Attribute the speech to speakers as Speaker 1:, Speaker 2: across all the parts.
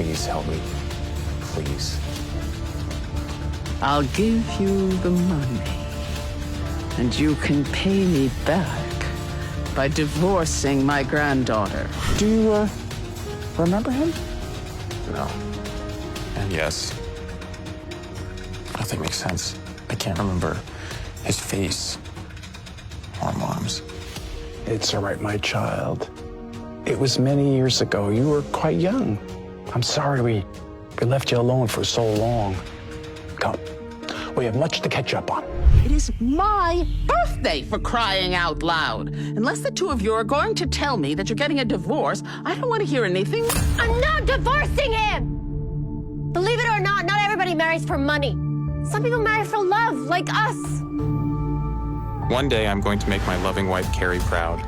Speaker 1: Please help me. Please.
Speaker 2: I'll give you the money, and you can pay me back by divorcing my granddaughter.
Speaker 1: Do you, remember him? No. And yes. Nothing makes sense. I can't remember his face or mom's.
Speaker 3: It's all right, my child. It was many years ago. You were quite young. I'm sorry we left you alone for so long. Come, we have much to catch up on.
Speaker 2: It is my birthday, for crying out loud. Unless the two of you are going to tell me that you're getting a divorce, I don't want to hear anything.
Speaker 4: I'm not divorcing him! Believe it or not everybody marries for money. Some people marry for love, like us.
Speaker 1: One day I'm going to make my loving wife, Carrie, proud.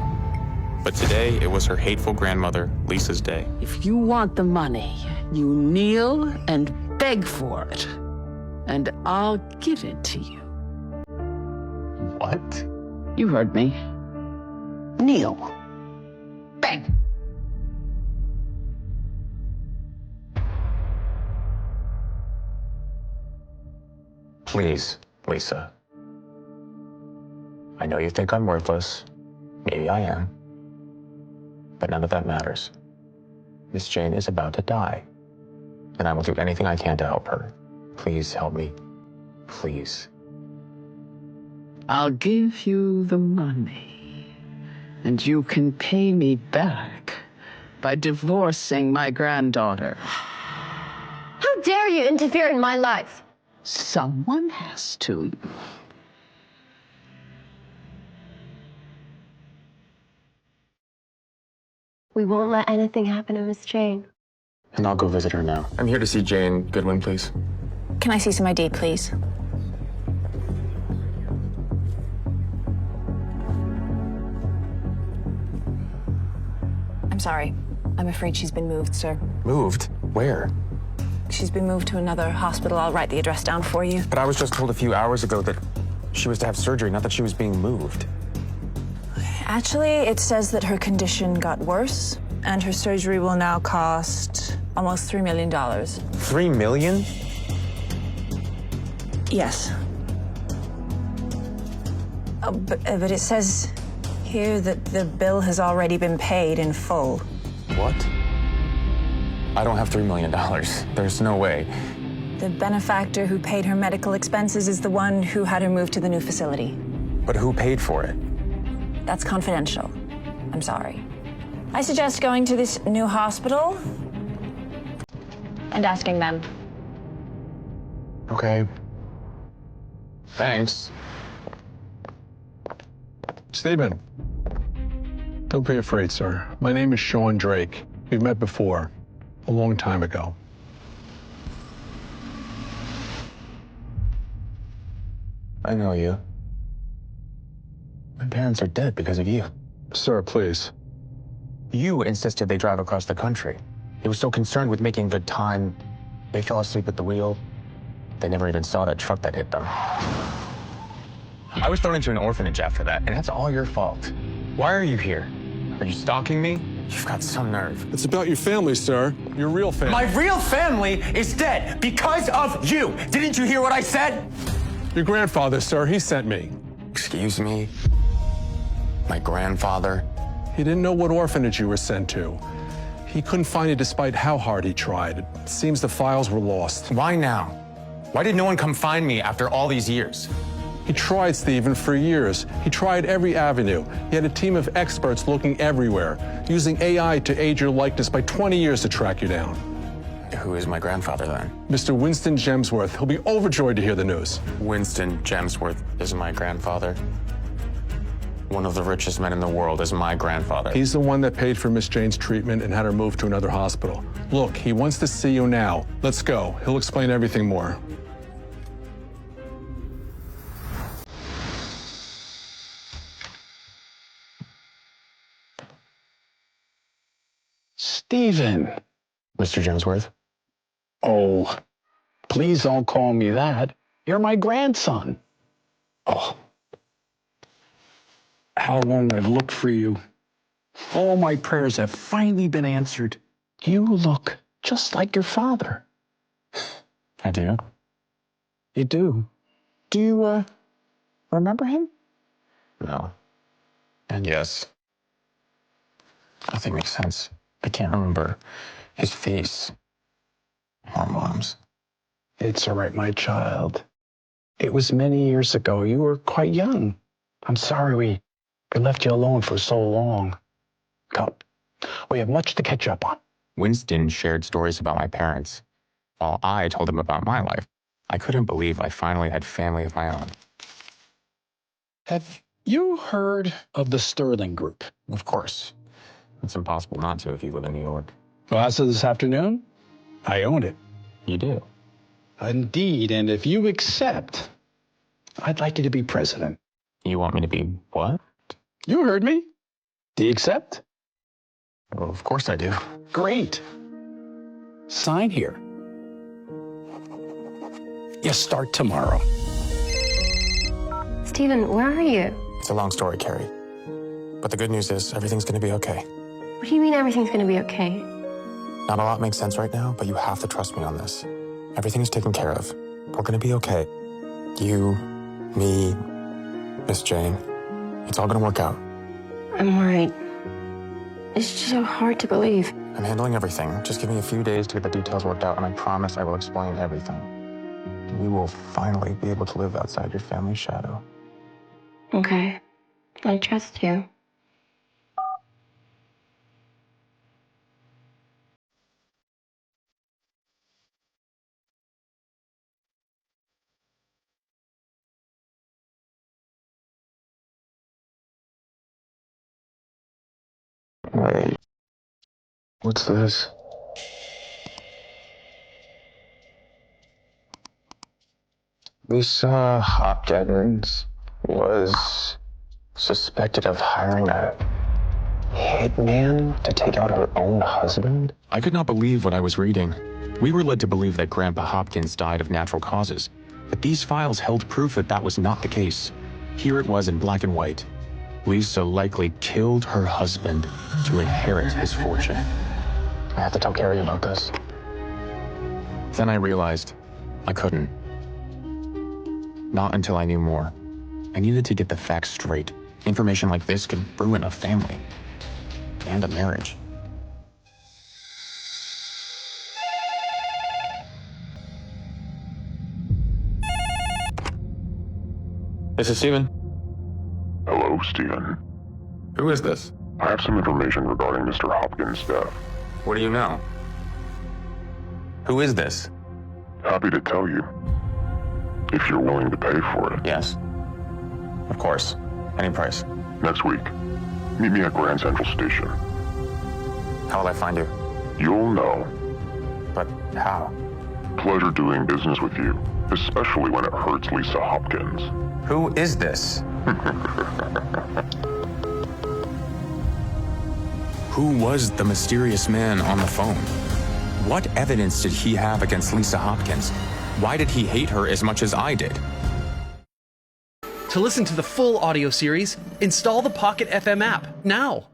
Speaker 1: But today, it was her hateful grandmother, Lisa's day.
Speaker 2: If you want the money, you kneel and beg for it, and I'll give it to you.
Speaker 1: What?
Speaker 2: You heard me. Kneel. Beg.
Speaker 1: Please, Lisa. I know you think I'm worthless. Maybe I am. But none of that matters. Miss Jane is about to die, and I will do anything I can to help her. Please help me. Please.
Speaker 2: I'll give you the money, and you can pay me back by divorcing my granddaughter.
Speaker 4: How dare you interfere in my life?
Speaker 2: Someone has to.
Speaker 4: We won't let anything happen to Miss Jane.
Speaker 1: And I'll go visit her now. I'm here to see Jane Goodwin, please.
Speaker 5: Can I see some ID, please? I'm sorry. I'm afraid she's been moved, sir.
Speaker 1: Moved? Where?
Speaker 5: She's been moved to another hospital. I'll write the address down for you.
Speaker 1: But I was just told a few hours ago that she was to have surgery, not that she was being moved.
Speaker 5: Actually, it says that her condition got worse, and her surgery will now cost almost $3 million.
Speaker 1: $3 million?
Speaker 5: Yes. Oh, but it says here that the bill has already been paid in full.
Speaker 1: What? I don't have $3 million. There's no way.
Speaker 5: The benefactor who paid her medical expenses is the one who had her moved to the new facility.
Speaker 1: But who paid for it?
Speaker 5: That's confidential. I'm sorry. I suggest going to this new hospital and asking them.
Speaker 1: Okay. Thanks.
Speaker 6: Stephen, don't be afraid, sir. My name is Sean Drake. We've met before, a long time ago.
Speaker 1: I know you. My parents are dead because of you.
Speaker 6: Sir, please.
Speaker 1: You insisted they drive across the country. They were so concerned with making good time, they fell asleep at the wheel. They never even saw that truck that hit them. I was thrown into an orphanage after that, and that's all your fault. Why are you here? Are you stalking me? You've got some nerve.
Speaker 6: It's about your family, sir. Your real family.
Speaker 7: My real family is dead because of you. Didn't you hear what I said?
Speaker 6: Your grandfather, sir, he sent me.
Speaker 1: Excuse me? My grandfather?
Speaker 6: He didn't know what orphanage you were sent to. He couldn't find it despite how hard he tried. It seems the files were lost.
Speaker 1: Why now? Why did no one come find me after all these years?
Speaker 6: He tried, Stephen, for years. He tried every avenue. He had a team of experts looking everywhere, using AI to age your likeness by 20 years to track you down.
Speaker 1: Who is my grandfather, then?
Speaker 6: Mr. Winston Gemsworth. He'll be overjoyed to hear the news.
Speaker 1: Winston Gemsworth is my grandfather. One of the richest men in the world is my grandfather.
Speaker 6: He's the one that paid for Miss Jane's treatment and had her moved to another hospital. Look, he wants to see you now. Let's go. He'll explain everything more.
Speaker 3: Stephen.
Speaker 1: Mr. Gemsworth?
Speaker 3: Oh, please don't call me that. You're my grandson. Oh, how long I've looked for you. All my prayers have finally been answered. You look just like your father.
Speaker 1: I do.
Speaker 3: You do? Do you, remember him?
Speaker 1: No. And yes. Nothing makes sense. I can't remember his face or Mom's.
Speaker 3: It's all right, my child. It was many years ago. You were quite young. I'm sorry we left you alone for so long. Come, we have much to catch up on.
Speaker 1: Winston shared stories about my parents, while I told him about my life. I couldn't believe I finally had family of my own.
Speaker 3: Have you heard of the Sterling Group?
Speaker 1: Of course. It's impossible not to if you live in New York.
Speaker 3: Well, as of this afternoon, I own it.
Speaker 1: You do.
Speaker 3: Indeed, and if you accept, I'd like you to be president.
Speaker 1: You want me to be what?
Speaker 3: You heard me. Do you accept?
Speaker 1: Well, of course I do.
Speaker 3: Great. Sign here. You start tomorrow.
Speaker 4: Steven, where are you?
Speaker 1: It's a long story, Carrie. But the good news is everything's going to be okay.
Speaker 4: What do you mean everything's gonna be okay?
Speaker 1: Not a lot makes sense right now, but you have to trust me on this. Everything is taken care of. We're going to be okay. You, me, Miss Jane. It's all going to work out.
Speaker 4: I'm worried. It's just so hard to believe.
Speaker 1: I'm handling everything. Just give me a few days to get the details worked out, and I promise I will explain everything. You will finally be able to live outside your family's shadow.
Speaker 4: Okay. I trust you.
Speaker 1: Wait. What's this? Lisa Hopkins was suspected of hiring a hitman to take out her own husband? I could not believe what I was reading. We were led to believe that Grandpa Hopkins died of natural causes, but these files held proof that that was not the case. Here it was in black and white. Lisa likely killed her husband to inherit his fortune. I have to tell Carrie about this. Then I realized I couldn't. Not until I knew more. I needed to get the facts straight. Information like this could ruin a family and a marriage. This is Steven.
Speaker 8: Hello, Steven.
Speaker 1: Who is this?
Speaker 8: I have some information regarding Mr. Hopkins' death.
Speaker 1: What do you know? Who is this?
Speaker 8: Happy to tell you. If you're willing to pay for it.
Speaker 1: Yes. Of course. Any price.
Speaker 8: Next week. Meet me at Grand Central Station.
Speaker 1: How will I find you?
Speaker 8: You'll know.
Speaker 1: But how?
Speaker 8: Pleasure doing business with you, especially when it hurts Lisa Hopkins.
Speaker 1: Who is this? Who was the mysterious man on the phone? What evidence did he have against Lisa Hopkins? Why did he hate her as much as I did?
Speaker 9: To listen to the full audio series, install the Pocket FM app now.